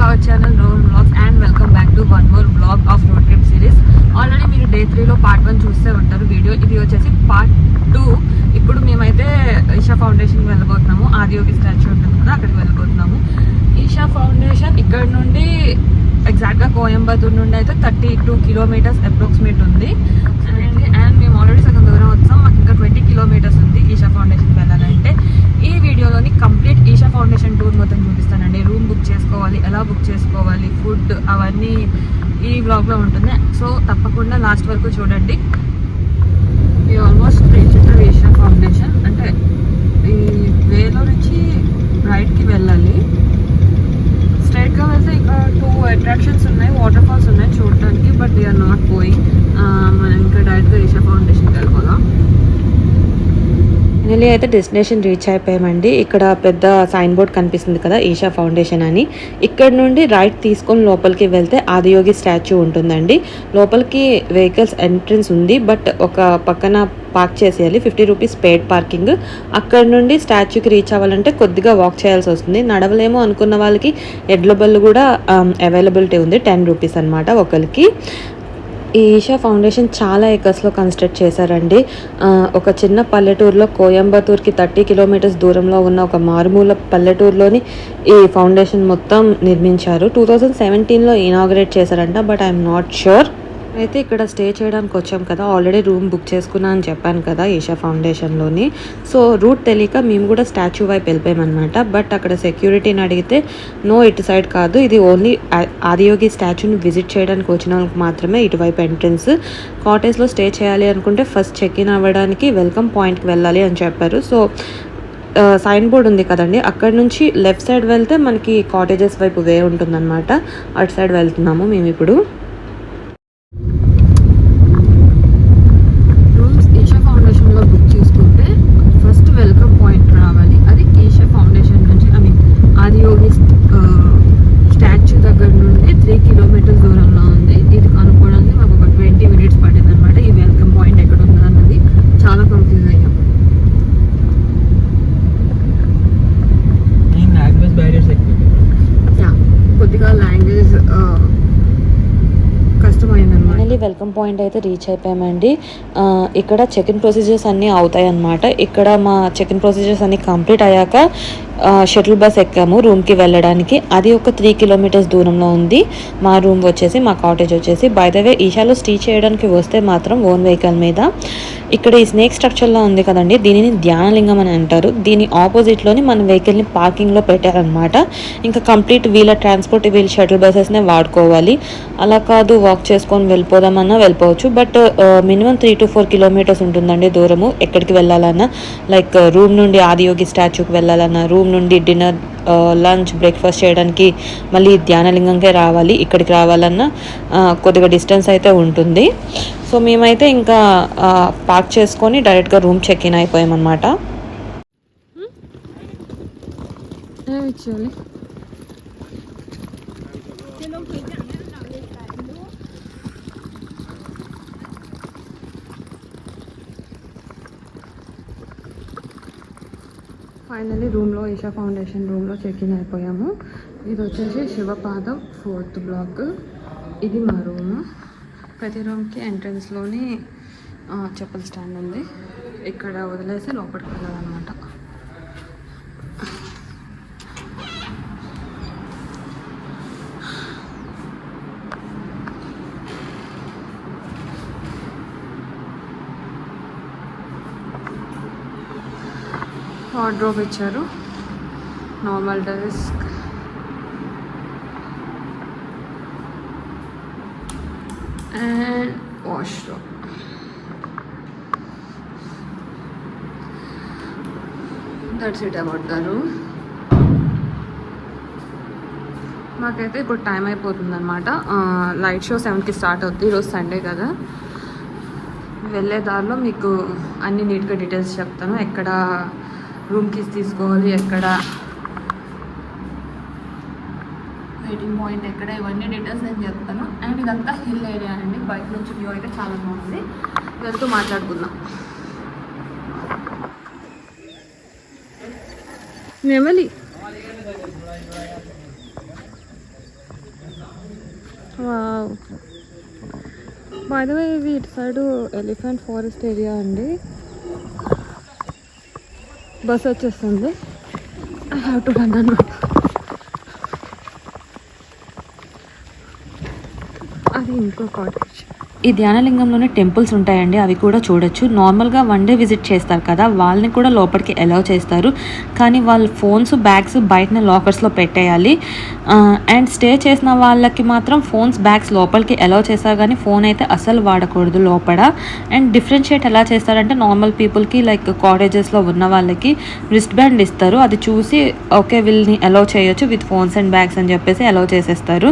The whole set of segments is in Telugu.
Hour channel road blogs and welcome back to one more blog of road trip series. Already మీరు డే 3లో పార్ట్ 1 చూస్తే ఉంటారు వీడియో. ఇది వచ్చేసి పార్ట్ 2. ఇప్పుడు మేమైతే ఈషా ఫౌండేషన్కి వెళ్ళబోతున్నాము. ఆదియోగి స్టాచ్యూ ఉంటుంది కదా, అక్కడికి వెళ్ళబోతున్నాము. ఈషా ఫౌండేషన్ ఇక్కడ నుండి ఎగ్జాక్ట్గా కోయంబత్తూర్ నుండి అయితే 32 కిలోమీటర్స్ అప్రాక్సిమేట్ ఉంది. అండ్ మేము ఆల్రెడీ సగం దూరం వచ్చాం. మాకు ఇంకా 20 కిలోమీటర్స్ ఉంది ఈషా ఫౌండేషన్కి వెళ్ళాలంటే. ఈ వీడియోలోని కంప్లీట్ ఈషా ఫౌండేషన్ టూర్ మొత్తం చూపిస్తానండి. రూమ్ బుక్ చేసుకోవాలి, ఎలా బుక్ చేసుకోవాలి, ఫుడ్, అవన్నీ ఈ బ్లాగ్లో ఉంటుంది. సో తప్పకుండా లాస్ట్ వరకు చూడండి. ఇది ఆల్మోస్ట్ రీచ్డ్ ఈషా ఫౌండేషన్. అంటే ఈ వేలో నుంచి రైట్కి వెళ్ళాలి. స్ట్రైట్గా వెళ్తే ఇక్కడ 2 అట్రాక్షన్స్ ఉన్నాయి, వాటర్ ఫాల్స్ ఉన్నాయి చూడటానికి. But we are not going. మనం ఇంకా డైరెక్ట్గా ఈషా ఫౌండేషన్కి వెళ్ళిపోదాం. ఫైనలీ అయితే డెస్టినేషన్ రీచ్ అయిపోయామండి. ఇక్కడ పెద్ద సైన్ బోర్డ్ కనిపిస్తుంది కదా, ఈషా ఫౌండేషన్ అని. ఇక్కడ నుండి రైట్ తీసుకొని లోపలికి వెళ్తే ఆదియోగి స్టాచ్యూ ఉంటుందండి. లోపలికి వెహికల్స్ ఎంట్రన్స్ ఉంది, బట్ ఒక పక్కన పార్క్ చేసేయాలి. 50 రూపీస్ పెయిడ్ పార్కింగ్. అక్కడ నుండి స్టాచ్యూకి రీచ్ అవ్వాలంటే కొద్దిగా వాక్ చేయాల్సి వస్తుంది. నడవలేమో అనుకున్న వాళ్ళకి ఎడ్ల బళ్ళు కూడా అవైలబిలిటీ ఉంది. 10 రూపీస్ అనమాట ఒకరికి. ఈ ఈషా ఫౌండేషన్ చాలా ఏకర్స్లో కన్స్ట్రక్ట్ చేశారండి. ఒక చిన్న పల్లెటూరులో, కోయంబత్తూర్కి 30 కిలోమీటర్స్ దూరంలో ఉన్న ఒక మారుమూల పల్లెటూరులోని ఈ ఫౌండేషన్ మొత్తం నిర్మించారు. 2017లో ఇనాగ్రేట్ చేశారంట, బట్ ఐఎమ్ నాట్ ష్యూర్. అయితే ఇక్కడ స్టే చేయడానికి వచ్చాం కదా, ఆల్రెడీ రూమ్ బుక్ చేసుకున్నా అని చెప్పాను కదా ఈషా ఫౌండేషన్లోని. సో రూట్ తెలియక మేము కూడా స్టాచ్యూ వైపు వెళ్ళిపోయామన్నమాట. బట్ అక్కడ సెక్యూరిటీని అడిగితే నో, ఇటు సైడ్ కాదు, ఇది ఓన్లీ ఆదియోగి స్టాచ్యూని విజిట్ చేయడానికి వచ్చిన వాళ్ళకి మాత్రమే ఇటువైపు ఎంట్రన్స్. కాటేజ్లో స్టే చేయాలి అనుకుంటే ఫస్ట్ చెక్ ఇన్ అవ్వడానికి వెల్కమ్ పాయింట్కి వెళ్ళాలి అని చెప్పారు. సో సైన్ బోర్డ్ ఉంది కదండి, అక్కడ నుంచి లెఫ్ట్ సైడ్ వెళ్తే మనకి కాటేజెస్ వైపు వే ఉంటుందన్నమాట. అటు సైడ్ వెళ్తున్నాము మేము ఇప్పుడు. బుక్ చేసుకుంటే ఫస్ట్ వెల్కమ్ పాయింట్ రావాలి. అది ఈషా ఫౌండేషన్ నుంచి, ఐ మీన్ ఆదియోగి స్టాచ్యూ దగ్గర నుండి 3 కిలోమీటర్స్ దూరంలో ఉంది. ఇది కనుక్కోవడానికి మాకు ఒక 20 మినిట్స్ పట్టింది అనమాట. ఈ వెల్కమ్ పాయింట్ ఎక్కడ ఉంది అన్నది చాలా కన్ఫ్యూజ్ అయ్యాం. కొద్దిగా లాంగ్వేజ్ ఫైనలీ వెల్కమ్ పాయింట్ అయితే రీచ్ అయిపోయామండి. ఇక్కడ చెక్ ఇన్ ప్రొసీజర్స్ అన్నీ అవుతాయి అన్నమాట. ఇక్కడ మా చెక్ ఇన్ ప్రొసీజర్స్ అన్నీ కంప్లీట్ అయ్యాక షటిల్ బస్ ఎక్కాము రూమ్కి వెళ్ళడానికి. అది ఒక 3 కిలోమీటర్స్ దూరంలో ఉంది. మా రూమ్ వచ్చేసి, మా కాటేజ్ వచ్చేసి. బై ద వే ఈషాలో స్టే చేయడానికి వస్తే మాత్రం ఓన్ వెహికల్ మీద. ఇక్కడ ఈ స్నేక్ స్ట్రక్చర్లో ఉంది కదండి, దీనిని ధ్యానలింగం అని అంటారు. దీని ఆపోజిట్లోని మన వెహికల్ని పార్కింగ్లో పెట్టారనమాట. ఇంకా కంప్లీట్ వీళ్ళ ట్రాన్స్పోర్ట్, వీళ్ళ షటిల్ బస్సెస్నే వాడుకోవాలి. అలా కాదు వాక్ చేసుకొని వెళ్ళిపోదామన్నా వెళ్ళిపోవచ్చు. బట్ మినిమం 3 to 4 కిలోమీటర్స్ ఉంటుందండి దూరము ఎక్కడికి వెళ్ళాలన్నా. లైక్ రూమ్ నుండి ఆదియోగి స్టాచ్యూకి వెళ్ళాలన్నా, రూమ్ నుండి డిన్నర్, లంచ్, బ్రేక్ఫాస్ట్ చేయడానికి మళ్ళీ ధ్యానలింగంకే రావాలి. ఇక్కడికి రావాలన్నా కొద్దిగా డిస్టెన్స్ అయితే ఉంటుంది. సో మేమైతే ఇంకా పార్క్ చేసుకొని డైరెక్ట్గా రూమ్ చెక్ ఇన్ అయిపోయామన్నమాట. ఫైనల్లీ రూమ్లో, ఈషా ఫౌండేషన్ రూమ్లో చెక్ ఇన్ అయిపోయాము. ఇది వచ్చేసి శివపాదం 4th బ్లాక్. ఇది మా రూమ్. ప్రతి రూమ్కి ఎంట్రన్స్లోని చెప్పుల స్టాండ్ ఉంది. ఇక్కడ వదిలేసి లోపలికి వెళ్ళాలన్నమాట. వార్డ్రోబ్ ఇచ్చారు, normal desk, and washroom. That's it about the room. మాకైతే ఇప్పుడు టైం అయిపోతుంది అనమాట. లైట్ షో 7కి స్టార్ట్ అవుతుంది. ఈరోజు సండే కదా. వెళ్ళే దారిలో మీకు అన్ని నీట్గా డీటెయిల్స్ చెప్తాను. ఎక్కడ రూమ్ కీస్ తీసుకోవాలి, ఎక్కడ వెయిటింగ్ పాయింట్ ఎక్కడ, ఇవన్నీ డీటెయిల్స్ నేను చెప్తాను. అండ్ ఇదంతా హిల్ ఏరియా అండి. బయట నుంచి వ్యూ అయితే చాలా బాగుంది. వెళ్తూ మాట్లాడుకుందాం. నెమలి వావ్. బై ద వే ఇది ఇటు సైడ్ ఎలిఫెంట్ ఫారెస్ట్ ఏరియా అండి. బస్ వచ్చేస్తుంది. ఐ హ్యావ్ టు రన్ అన్న. అది ఇంకో కాటేజ్. ఈ ధ్యానలింగంలోనే టెంపుల్స్ ఉంటాయండి, అవి కూడా చూడొచ్చు. నార్మల్గా వన్ డే విజిట్ చేస్తారు కదా, వాళ్ళని కూడా లోపలికి అలౌ చేస్తారు. కానీ వాళ్ళు ఫోన్స్ బ్యాగ్స్ బయటనే లాకర్స్లో పెట్టేయాలి. అండ్ స్టే చేసిన వాళ్ళకి మాత్రం ఫోన్స్ బ్యాగ్స్ లోపలికి అలౌ చేస్తారు, కానీ ఫోన్ అయితే అసలు వాడకూడదు లోపల. అండ్ డిఫరెన్షియేట్ ఎలా చేస్తారంటే, నార్మల్ పీపుల్కి లైక్ కాటేజెస్లో ఉన్న వాళ్ళకి రిస్ట్ బ్యాండ్ ఇస్తారు. అది చూసి ఓకే వీళ్ళని అలౌ చేయొచ్చు విత్ ఫోన్స్ అండ్ బ్యాగ్స్ అని చెప్పేసి అలౌ చేసేస్తారు.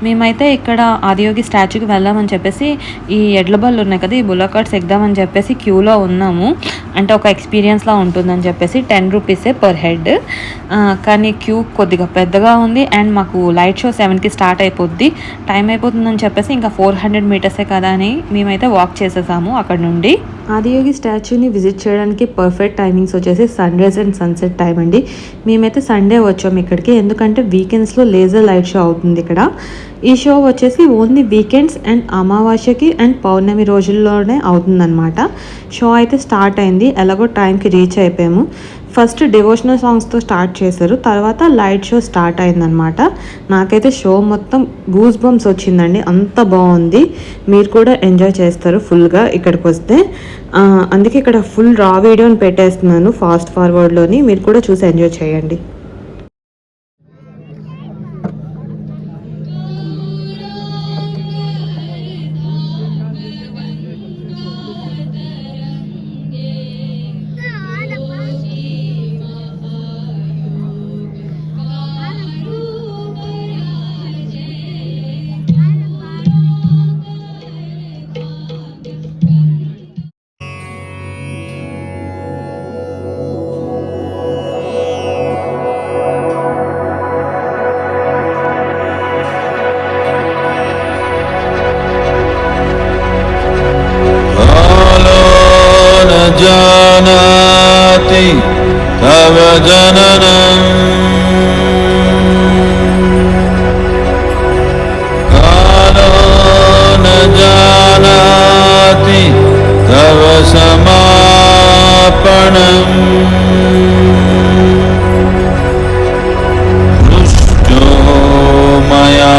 మేమైతే ఇక్కడ ఆదియోగి స్టాచ్యూకి వెళ్దామని చెప్పేసి ఈ ఎడ్ల బళ్ళు ఉన్నాయి కదా, ఈ బుల్లక్ కార్ట్స్ ఎగ్దామని చెప్పేసి క్యూలో ఉన్నాము. అంటే ఒక ఎక్స్పీరియన్స్లా ఉంటుందని చెప్పేసి 10 రూపీసే పర్ హెడ్. కానీ క్యూ కొద్దిగా పెద్దగా ఉంది. అండ్ మాకు లైట్ షో 7కి స్టార్ట్ అయిపోద్ది, టైం అయిపోతుందని చెప్పేసి ఇంకా 400 మీటర్సే కదా అని మేమైతే వాక్ చేసేసాము అక్కడ నుండి. ఆదియోగి స్టాచ్యూని విజిట్ చేయడానికి పర్ఫెక్ట్ టైమింగ్స్ వచ్చేసి sunrise and sunset time అండి. మేమైతే సండే వచ్చాము ఇక్కడికి, ఎందుకంటే వీకెండ్స్లో లేజర్ లైట్ షో అవుతుంది ఇక్కడ. ఈ షో వచ్చేసి ఓన్లీ వీకెండ్స్ అండ్ అమావాస్యకి అండ్ పౌర్ణమి రోజుల్లోనే అవుతుందన్నమాట. షో అయితే స్టార్ట్ అయింది, ఎలాగో టైంకి రీచ్ అయిపోయాము. ఫస్ట్ డివోషనల్ సాంగ్స్తో స్టార్ట్ చేశారు, తర్వాత లైట్ షో స్టార్ట్ అయిందనమాట. నాకైతే షో మొత్తం గూస్ బంప్స్ వచ్చిందండి, అంత బాగుంది. మీరు కూడా ఎంజాయ్ చేస్తారు ఫుల్గా ఇక్కడికి వస్తే. అందుకే ఇక్కడ ఫుల్ రా వీడియోని పెట్టేస్తున్నాను ఫాస్ట్ ఫార్వర్డ్లోని, మీరు కూడా చూసి ఎంజాయ్ చేయండి. जानाति तव जननं कालो न जानाति तव समापनम् दृष्टो मया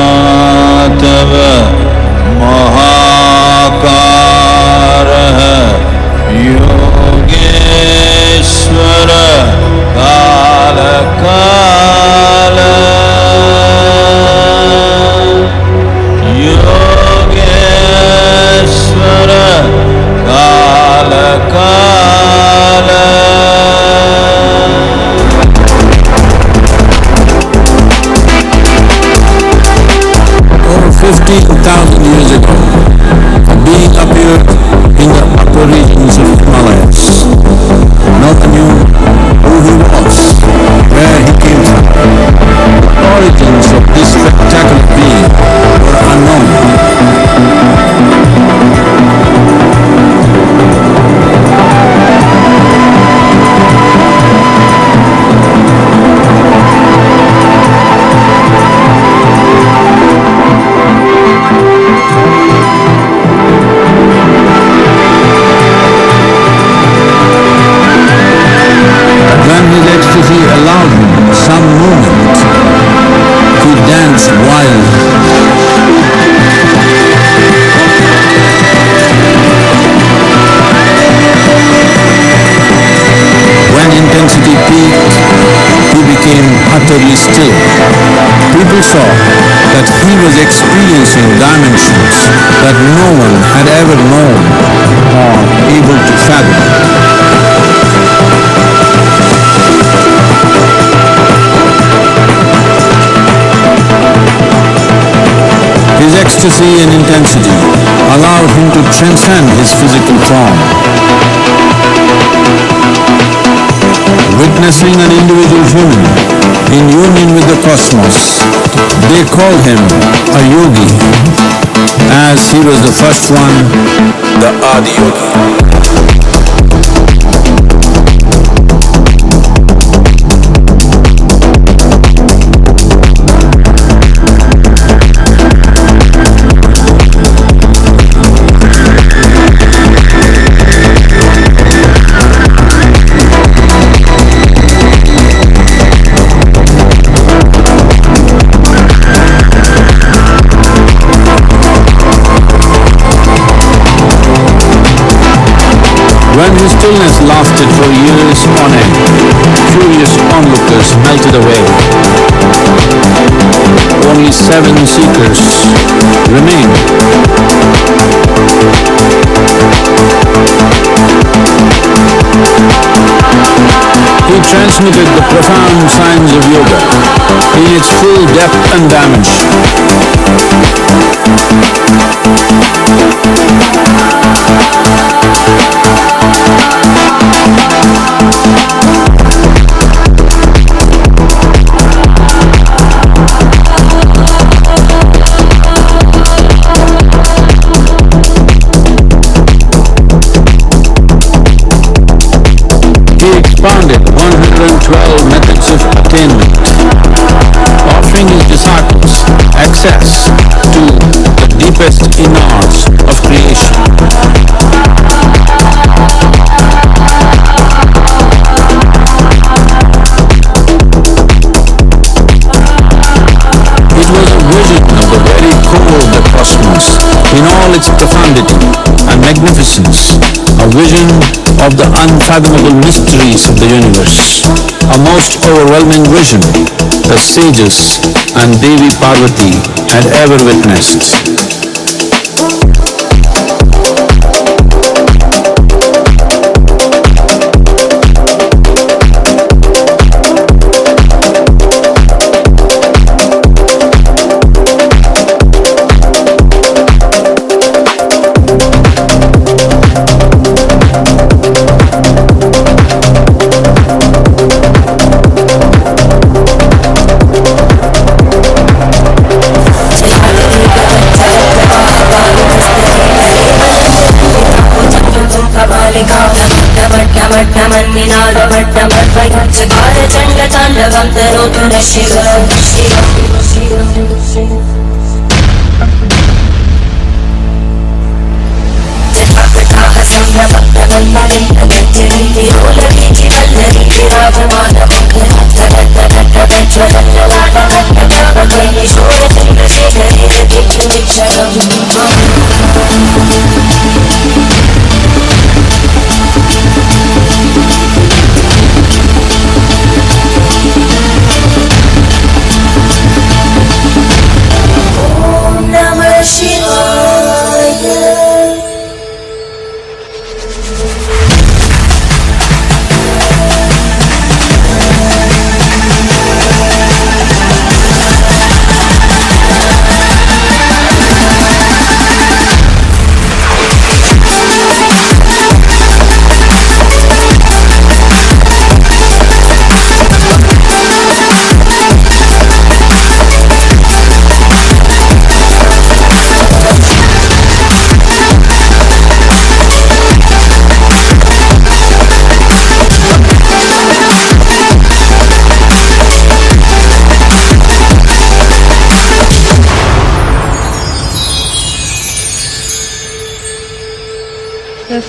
तव महाकारः योगेश्वर काल काल योगेश्वर काल काल. 15,000 years ago, a being appeared in the upper regions of Himalayas. No one knew who he was, where he came from. The origins of this spectacular being were unknown. When his ecstasy allowed him some moment, he danced wildly. When intensity peaked, he became utterly still. People saw that he was experiencing dimensions that no one had ever known or able to fathom. His ecstasy and intensity allowed him to transcend his physical form. Witnessing an individual human in union with the cosmos, they called him a yogi, as he was the first one, the Adi Yogi. stillness lasted for years on end. Curious onlookers melted away. Only 7 seekers remained. He transmitted the profound science of yoga in its full depth and damage. He expanded 112 methods of attainment, offering his disciples access to the deepest innards of creation. It was a vision of the very core of the cosmos in all its profundity and magnificence, a vision of the unfathomable mysteries of the universe, a most overwhelming vision the sages and Devi Parvati had ever witnessed. चण्डताण्डवं तरोतु न शिव जटाकटाः सम्भ्रमप्रकल्पनिन्दगच्छन्ति रोलवीचि वल्लरी विराजमानमङ्गलत्तरत्तरत्तरज्ज्वलल्ललाटमट्टकामकैः शोरचन्द्रशेखरे रतिक्षुमिक्षणम्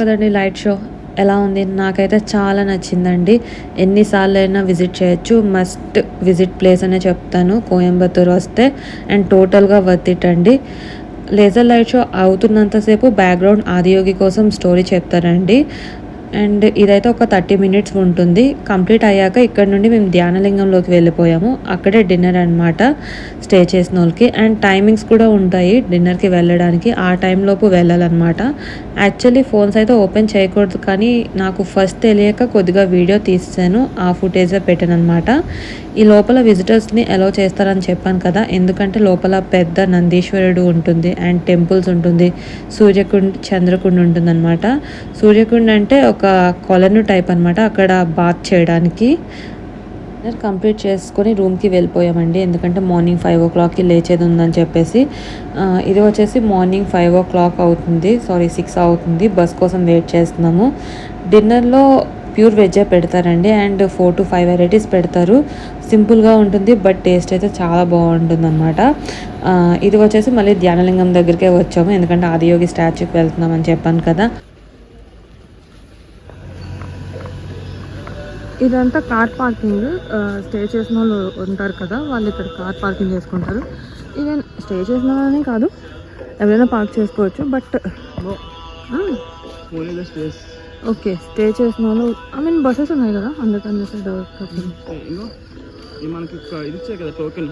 కదండి లైట్ షో ఎలా ఉంది? నాకైతే చాలా నచ్చిందండి. ఎన్నిసార్లు అయినా విజిట్ చేయొచ్చు. మస్ట్ విజిట్ ప్లేస్ అనే చెప్తాను కోయంబత్తూరు వస్తే. అండ్ టోటల్గా వర్త్ ఇట్ అండి. లేజర్ లైట్ షో అవుతున్నంతసేపు బ్యాక్గ్రౌండ్ ఆదియోగి కోసం స్టోరీ చెప్తారండి. అండ్ ఇదైతే ఒక 30 మినిట్స్ ఉంటుంది. కంప్లీట్ అయ్యాక ఇక్కడ నుండి మేము ధ్యానలింగంలోకి వెళ్ళిపోయాము. అక్కడే డిన్నర్ అనమాట స్టే చేసిన వాళ్ళకి. అండ్ టైమింగ్స్ కూడా ఉంటాయి డిన్నర్కి వెళ్ళడానికి. ఆ టైంలోపు వెళ్ళాలన్నమాట. యాక్చువల్లీ ఫోన్స్ అయితే ఓపెన్ చేయకూడదు, కానీ నాకు ఫస్ట్ తెలియక కొద్దిగా వీడియో తీసాను. ఆ ఫుటేజే పెట్టాను అనమాట. ఈ లోపల విజిటర్స్ని అలౌ చేస్తారని చెప్పాను కదా, ఎందుకంటే లోపల పెద్ద నందీశ్వరుడు ఉంటుంది అండ్ టెంపుల్స్ ఉంటుంది, సూర్యకుండ్ చంద్రకుండ్ ఉంటుంది అనమాట. సూర్యకుండ్ అంటే ఒక కొలను టైప్ అనమాట, అక్కడ బాత్ చేయడానికి. కంప్లీట్ చేసుకొని రూమ్కి వెళ్ళిపోయామండి, ఎందుకంటే మార్నింగ్ 5 o'clockకి లేచేది ఉందని చెప్పేసి. ఇది వచ్చేసి మార్నింగ్ 5 o'clock అవుతుంది, 6 అవుతుంది. బస్ కోసం వెయిట్ చేస్తున్నాము. డిన్నర్లో ప్యూర్ వెజ్జే పెడతారండి. అండ్ 4 to 5 వెరైటీస్ పెడతారు. సింపుల్గా ఉంటుంది, బట్ టేస్ట్ అయితే చాలా బాగుంటుంది అనమాట. ఇది వచ్చేసి మళ్ళీ ధ్యానలింగం దగ్గరికే వచ్చాము, ఎందుకంటే ఆదియోగి స్టాచ్యూకి వెళ్తున్నామని చెప్పాను కదా. ఇదంతా కార్ పార్కింగ్. స్టే చేసిన వాళ్ళు ఉంటారు కదా, వాళ్ళు ఇక్కడ కార్ పార్కింగ్ చేసుకుంటారు. ఈవెన్ స్టే చేసిన వాళ్ళని కాదు, ఎవరైనా పార్క్ చేసుకోవచ్చు. బట్ ఓకే, స్టే చేసిన వాళ్ళు ఐ మీన్ బస్సెస్ ఉన్నాయి కదా అందుకని సైడ్. ఇంకో మనకి ఇది ఇచ్చారు కదా టోకెన్,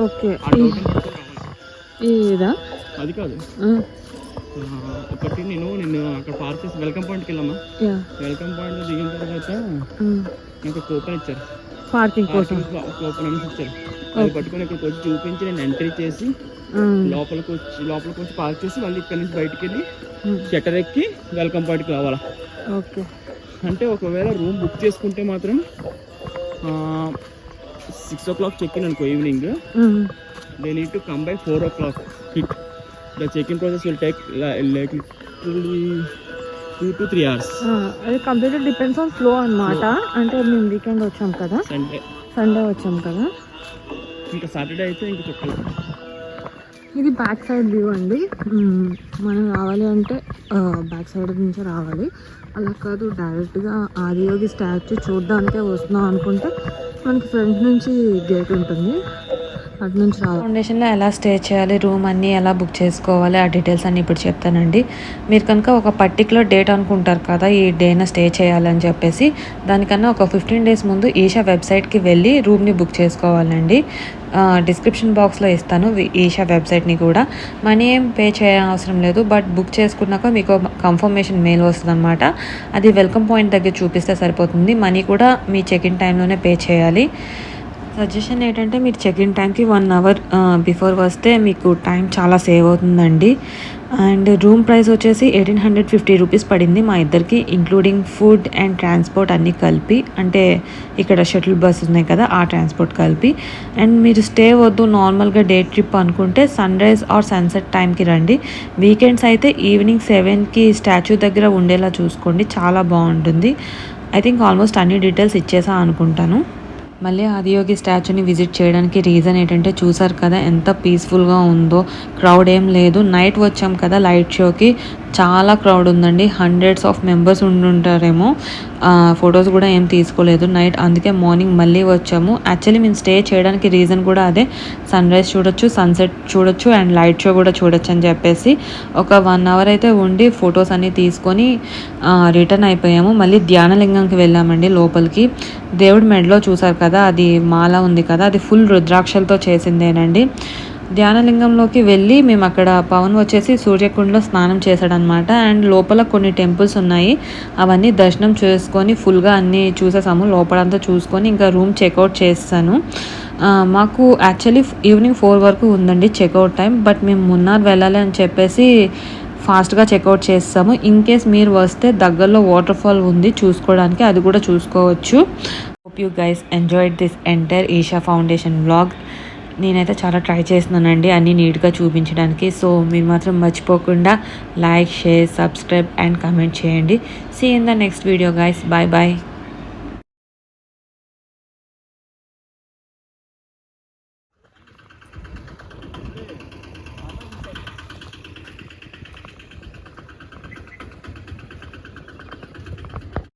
ఓకే, ఆ టోకెన్ ఇదా? అది కాదు, ఒకటి నిన్ను అక్కడ పార్క్ చేసి వెల్కమ్ పాయింట్కి వెళ్ళామా, వెల్కమ్ పాయింట్ దిగిన తర్వాత నాకు కూపన్ ఇచ్చారు పార్కింగ్ కోసం. కూపన్ అనేసి ఇచ్చారు. అది పట్టుకొని ఇక్కడికి వచ్చి చూపించి నేను ఎంట్రీ చేసి లోపలికి వచ్చి పార్క్ చేసి మళ్ళీ ఇక్కడ నుంచి బయటికి వెళ్ళి షట్టర్ ఎక్కి వెల్కమ్ పాయింట్కి రావాలా. ఓకే, అంటే ఒకవేళ రూమ్ బుక్ చేసుకుంటే మాత్రం 6 o'clock చెక్-ఇన్ అనుకో evening, they need to come by 4 o'clock hit. The check-in process will take like literally 2 to 3 hours. అది కంప్లీట్లీ డిపెండ్స్ ఆన్ ఫ్లో అన్నమాట. అంటే మేము వీకెండ్ వచ్చాం కదా, సండే వచ్చాం కదా, ఇంకా సాటర్డే అయితే ఇంకా చెప్పాలి. ఇది బ్యాక్ సైడ్ వ్యూ అండి. మనం రావాలి అంటే బ్యాక్ సైడ్ నుంచి రావాలి, అలా కాదు డైరెక్ట్గా ఆదియోగి స్టాచ్యూ చూడడానికే వస్తున్నాం అనుకుంటే మనకి ఫ్రంట్ నుంచి గేట్ ఉంటుంది, అటు నుంచి రావాలి. ఫౌండేషన్లో ఎలా స్టే చేయాలి, రూమ్ అన్నీ ఎలా బుక్ చేసుకోవాలి, ఆ డీటెయిల్స్ అన్నీ ఇప్పుడు చెప్తానండి. మీరు కనుక ఒక పర్టికులర్ డేట్ అనుకుంటారు కదా ఈ డేన స్టే చేయాలని చెప్పేసి, దానికన్నా ఒక 15 days ముందు ఈషా వెబ్సైట్కి వెళ్ళి రూమ్ని బుక్ చేసుకోవాలండి. డిస్క్రిప్షన్ బాక్స్లో ఇస్తాను ఈషా వెబ్సైట్ని కూడా. మనీ ఏం పే చేయవసరం లేదు, బట్ బుక్ చేసుకున్నాక మీకు కన్ఫర్మేషన్ మెయిల్ వస్తుంది అనమాట. అది వెల్కమ్ పాయింట్ దగ్గర చూపిస్తే సరిపోతుంది. మనీ కూడా మీ చెక్-ఇన్ టైంలోనే పే చేయాలి. సజెషన్ ఏంటంటే మీరు చెక్-ఇన్ టైంకి 1 hour బిఫోర్ వస్తే మీకు టైం చాలా సేవ్ అవుతుందండి. అండ్ రూమ్ ప్రైస్ వచ్చేసి 1850 రూపీస్ పడింది మా ఇద్దరికి, ఇంక్లూడింగ్ ఫుడ్ అండ్ ట్రాన్స్పోర్ట్ అన్నీ కలిపి. అంటే ఇక్కడ షటిల్ బస్ ఉన్నాయి కదా ఆ ట్రాన్స్పోర్ట్ కలిపి. అండ్ మీరు స్టే వద్దు నార్మల్గా డే ట్రిప్ అనుకుంటే సన్ రైజ్ ఆర్ సన్సెట్ టైంకి రండి. వీకెండ్స్ అయితే ఈవినింగ్ 7కి స్టాచ్యూ దగ్గర ఉండేలా చూసుకోండి, చాలా బాగుంటుంది. ఐ థింక్ ఆల్మోస్ట్ అన్ని డీటెయిల్స్ ఇచ్చేసా అనుకుంటాను. మళ్ళీ ఆదియోగి స్టాచ్యూని విజిట్ చేయడానికి రీజన్ ఏంటంటే చూసారు కదా ఎంత పీస్ఫుల్గా ఉందో, క్రౌడ్ ఏం లేదు. నైట్ వచ్చాం కదా లైట్ షోకి, చాలా క్రౌడ్ ఉందండి, హండ్రెడ్స్ ఆఫ్ మెంబర్స్ ఉండుంటారేమో. ఫొటోస్ కూడా ఏం తీసుకోలేదు నైట్, అందుకే మార్నింగ్ మళ్ళీ వచ్చాము. యాక్చువల్లీ మేము స్టే చేయడానికి రీజన్ కూడా అదే, సన్ రైజ్ చూడొచ్చు, సన్సెట్ చూడొచ్చు అండ్ లైట్ షో కూడా చూడొచ్చు అని చెప్పేసి ఒక 1 hour అయితే ఉండి ఫొటోస్ అన్నీ తీసుకొని రిటర్న్ అయిపోయాము. మళ్ళీ ధ్యానలింగంకి వెళ్ళామండి లోపలికి. దేవుడి మెడలో చూసారు కదా అది మాల ఉంది కదా, అది ఫుల్ రుద్రాక్షలతో చేసిందేనండి. ధ్యానలింగంలోకి వెళ్ళి మేము అక్కడ పవన్ వచ్చేసి సూర్యకుండలో స్నానం చేశాడనమాట. అండ్ లోపల కొన్ని టెంపుల్స్ ఉన్నాయి, అవన్నీ దర్శనం చేసుకొని ఫుల్గా అన్నీ చూసేసాము. లోపలంతా చూసుకొని ఇంకా రూమ్ చెక్అవుట్ చేస్తాను. మాకు యాక్చువల్లీ ఈవినింగ్ 4 వరకు ఉందండి చెక్అవుట్ టైం, బట్ మేము మున్నార్ వెళ్ళాలి అని చెప్పేసి ఫాస్ట్గా చెక్అవుట్ చేస్తాము. ఇన్ కేస్ మీరు వస్తే దగ్గరలో వాటర్ ఫాల్ ఉంది చూసుకోవడానికి, అది కూడా చూసుకోవచ్చు. Hope you guys enjoyed this entire Isha Foundation vlog. నేనైతే చాలా ట్రై చేస్తున్నానండి అన్నీ నీట్గా చూపించడానికి. సో మీరు మాత్రం మర్చిపోకుండా like, share, subscribe and comment చేయండి. See in the next video guys. Bye bye.